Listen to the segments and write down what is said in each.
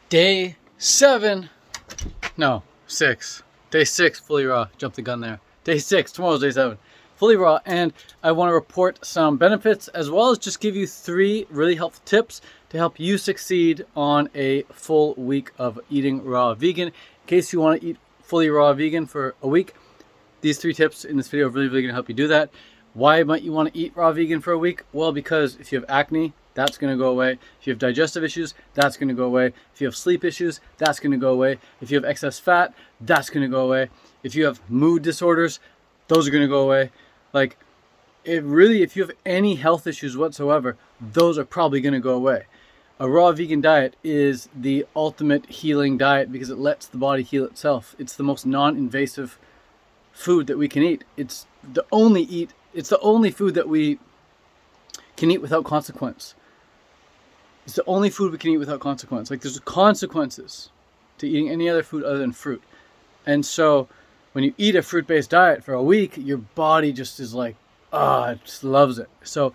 Day 7, no, 6. Day 6, fully raw. Jumped the gun there. Day 6, tomorrow's day 7. Fully raw, and I want to report some benefits as well as just give you 3 really helpful tips to help you succeed on a full week of eating raw vegan. In case you want to eat fully raw vegan for a week, these 3 tips in this video are really going to help you do that. Why might you want to eat raw vegan for a week? Well, because if you have acne, that's going to go away. If you have digestive issues, that's going to go away. If you have sleep issues, that's going to go away. If you have excess fat, that's going to go away. If you have mood disorders, those are going to go away. Like, if you have any health issues whatsoever, those are probably going to go away. A raw vegan diet is the ultimate healing diet because it lets the body heal itself. It's the most non-invasive food that we can eat. It's the only food that we can eat without consequence. It's the only food we can eat without consequence. Like, there's consequences to eating any other food other than fruit. And so when you eat a fruit-based diet for a week, your body just is like, it just loves it. So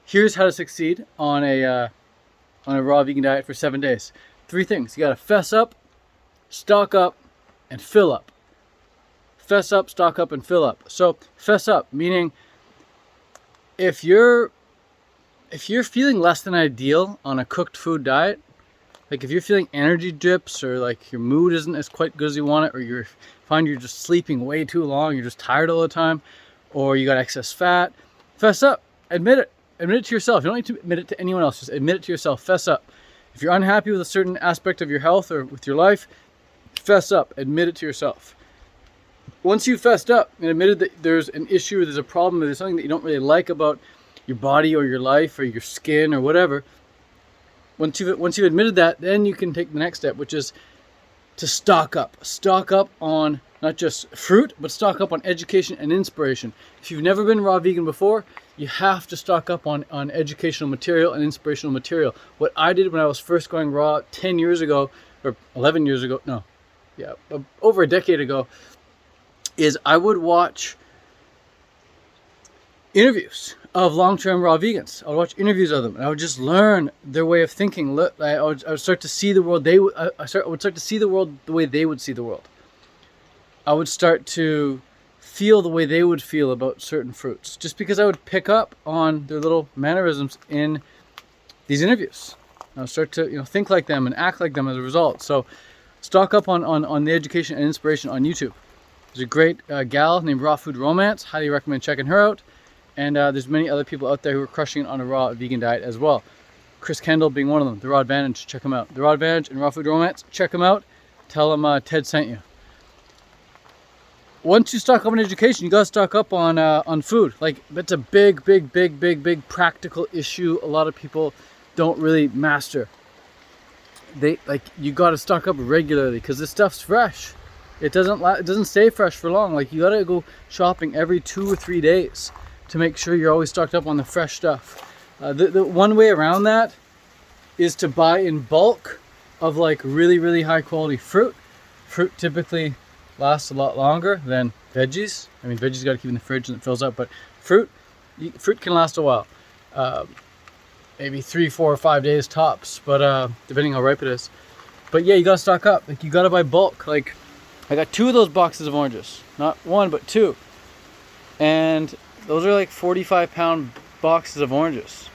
here's how to succeed on a raw vegan diet for 7 days. 3 things. You got to fess up, stock up, and fill up. Fess up, stock up, and fill up. So fess up, meaning if you're feeling less than ideal on a cooked food diet, like if you're feeling energy dips or like your mood isn't as quite good as you want it, or you find you're just sleeping way too long, you're just tired all the time, or you got excess fat, fess up, admit it. Admit it to yourself. You don't need to admit it to anyone else. Just admit it to yourself. Fess up. If you're unhappy with a certain aspect of your health or with your life, fess up. Admit it to yourself. Once you've fessed up and admitted that there's an issue, there's a problem, there's something that you don't really like about your body or your life or your skin or whatever, once you've admitted that, then you can take the next step, which is to stock up. Stock up on not just fruit, but stock up on education and inspiration. If you've never been raw vegan before, you have to stock up on educational material and inspirational material. What I did when I was first going raw 10 years ago, or 11 years ago, over a decade ago, is I would watch interviews of long-term raw vegans. I would watch interviews of them, and I would just learn their way of thinking. I would start to see the world. I would start to see the world the way they would see the world. I would start to feel the way they would feel about certain fruits, just because I would pick up on their little mannerisms in these interviews. I would start to think like them and act like them as a result. So stock up on the education and inspiration on YouTube. There's a great gal named Raw Food Romance. Highly recommend checking her out. And there's many other people out there who are crushing it on a raw vegan diet as well. Chris Kendall being one of them. The Raw Advantage, check them out. The Raw Advantage and Raw Food Romance, check them out. Tell them Ted sent you. Once you stock up on education, you gotta stock up on food. Like, that's a big practical issue. A lot of people don't really master. You gotta stock up regularly because this stuff's fresh. It doesn't stay fresh for long. Like, you gotta go shopping every 2 or 3 days to make sure you're always stocked up on the fresh stuff. The one way around that is to buy in bulk of like really high quality fruit. Fruit typically lasts a lot longer than veggies. I mean, veggies got to keep in the fridge and it fills up, but fruit can last a while. Maybe 3, 4, or 5 days tops, but depending how ripe it is. But yeah, you gotta stock up. Like, you gotta buy bulk. Like, I got 2 of those boxes of oranges, not 1 but 2, and those are like 45-pound boxes of oranges.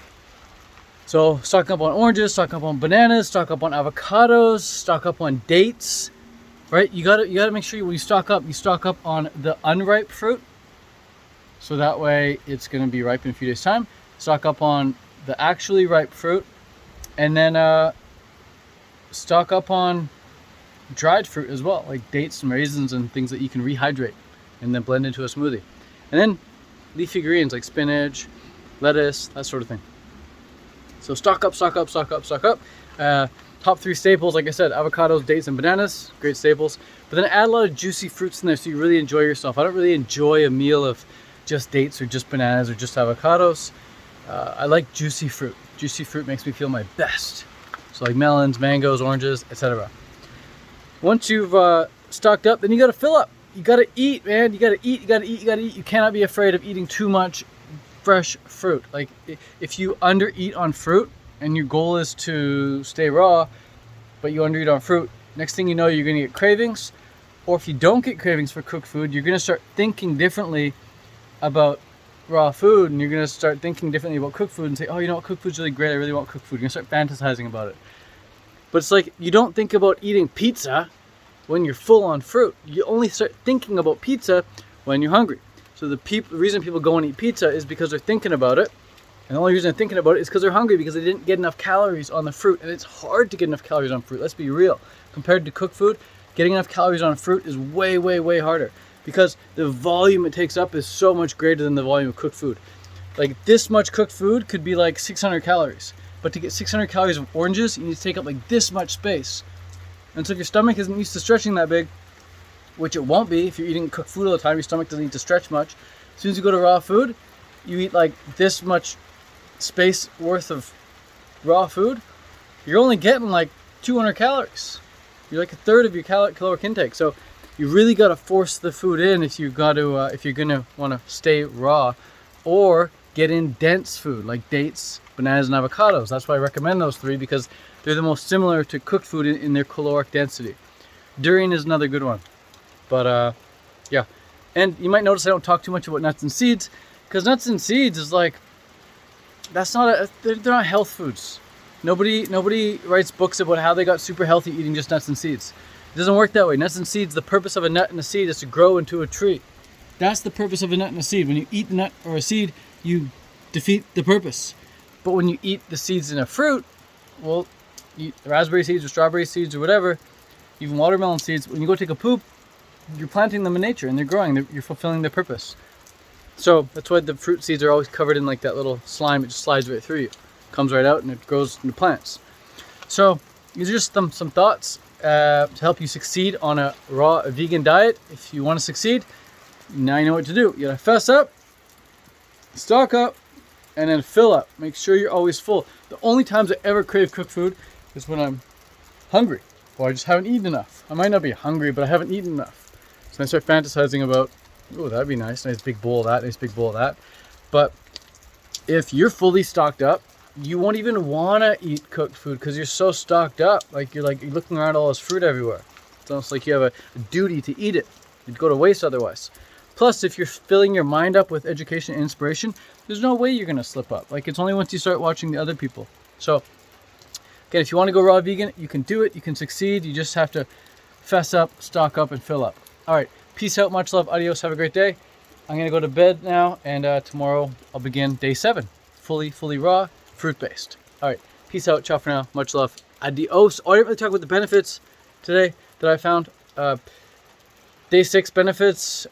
So stock up on oranges, stock up on bananas, stock up on avocados, stock up on dates, right? You gotta make sure when you stock up on the unripe fruit, so that way it's gonna be ripe in a few days' time. Stock up on the actually ripe fruit, and then stock up on dried fruit as well, like dates and raisins and things that you can rehydrate and then blend into a smoothie. And then leafy greens like spinach, lettuce, that sort of thing. So stock up. Top 3 staples, like I said, avocados, dates, and bananas, great staples. But then add a lot of juicy fruits in there so you really enjoy yourself. I don't really enjoy a meal of just dates or just bananas or just avocados. I like juicy fruit. Juicy fruit makes me feel my best. So like melons, mangoes, oranges, etc. Once you've stocked up, then you gotta fill up. You gotta eat, man. You gotta eat. You cannot be afraid of eating too much fresh fruit. Like, if you under eat on fruit and your goal is to stay raw, but you undereat on fruit, next thing you know, you're going to get cravings. Or if you don't get cravings for cooked food, you're going to start thinking differently about raw food, and you're going to start thinking differently about cooked food and say, oh, you know what, cooked food's really great, I really want cooked food. You're going to start fantasizing about it. But it's like, you don't think about eating pizza when you're full on fruit. You only start thinking about pizza when you're hungry. So the reason people go and eat pizza is because they're thinking about it. And the only reason they're thinking about it is because they're hungry, because they didn't get enough calories on the fruit. And it's hard to get enough calories on fruit, let's be real. Compared to cooked food, getting enough calories on fruit is way, way, way harder, because the volume it takes up is so much greater than the volume of cooked food. Like, this much cooked food could be like 600 calories. But to get 600 calories of oranges, you need to take up like this much space. And so if your stomach isn't used to stretching that big, which it won't be if you're eating cooked food all the time, your stomach doesn't need to stretch much. As soon as you go to raw food, you eat like this much space worth of raw food, you're only getting like 200 calories. You're like a third of your caloric intake. So you really got to force the food in if you've got to, if you're gonna want to stay raw, or get in dense food like dates, bananas, and avocados. That's why I recommend those three, because they're the most similar to cooked food in their caloric density. Durian is another good one. But yeah, and you might notice I don't talk too much about nuts and seeds, because nuts and seeds is like, that's not they're not health foods. Nobody writes books about how they got super healthy eating just nuts and seeds. It doesn't work that way. Nuts and seeds, the purpose of a nut and a seed is to grow into a tree. That's the purpose of a nut and a seed. When you eat the nut or a seed, you defeat the purpose. But when you eat the seeds in a fruit, well, you eat raspberry seeds or strawberry seeds or whatever, even watermelon seeds, when you go take a poop, you're planting them in nature and they're growing, you're fulfilling their purpose. So that's why the fruit seeds are always covered in like that little slime. It just slides right through you, comes right out, and it grows into plants. So these are just some thoughts to help you succeed on a raw vegan diet. If you want to succeed, now you know what to do. You gotta fess up, stock up, and then fill up. Make sure you're always full. The only times I ever crave cooked food is when I'm hungry, or I just haven't eaten enough. I might not be hungry, but I haven't eaten enough. So I start fantasizing about, oh, that'd be nice big bowl of that, nice big bowl of that. But if you're fully stocked up, you won't even want to eat cooked food because you're so stocked up. Like you're looking around all this fruit everywhere. It's almost like you have a duty to eat it. You'd go to waste otherwise. Plus, if you're filling your mind up with education and inspiration, there's no way you're going to slip up. Like, it's only once you start watching the other people. So again, if you want to go raw vegan, you can do it. You can succeed. You just have to fess up, stock up, and fill up. All right. Peace out. Much love. Adios. Have a great day. I'm going to go to bed now, and tomorrow I'll begin day 7. Fully raw, fruit-based. All right. Peace out. Ciao for now. Much love. Adios. Oh, I didn't really talk about the benefits today that I found. Day 6 benefits,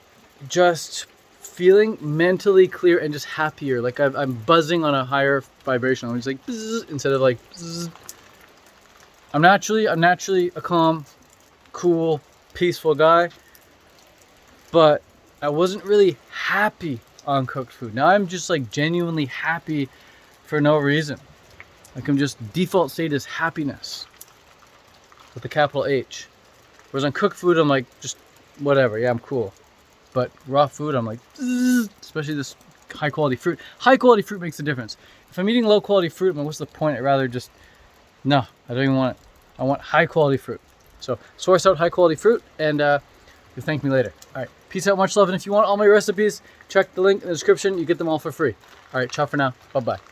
just feeling mentally clear and just happier. Like I'm buzzing on a higher vibration. I'm just like bzz, instead of like bzz. I'm naturally a calm, cool, peaceful guy, but I wasn't really happy on cooked food. Now I'm just like genuinely happy for no reason. Like I'm just default state is happiness with a capital H. Whereas on cooked food, I'm like just whatever. Yeah, I'm cool. But raw food, I'm like, especially this high quality fruit. High quality fruit makes a difference. If I'm eating low quality fruit, what's the point? I'd rather just, no, I don't even want it. I want high quality fruit. So source out high quality fruit, and you'll thank me later. All right, peace out, much love. And if you want all my recipes, check the link in the description. You get them all for free. All right, ciao for now. Bye-bye.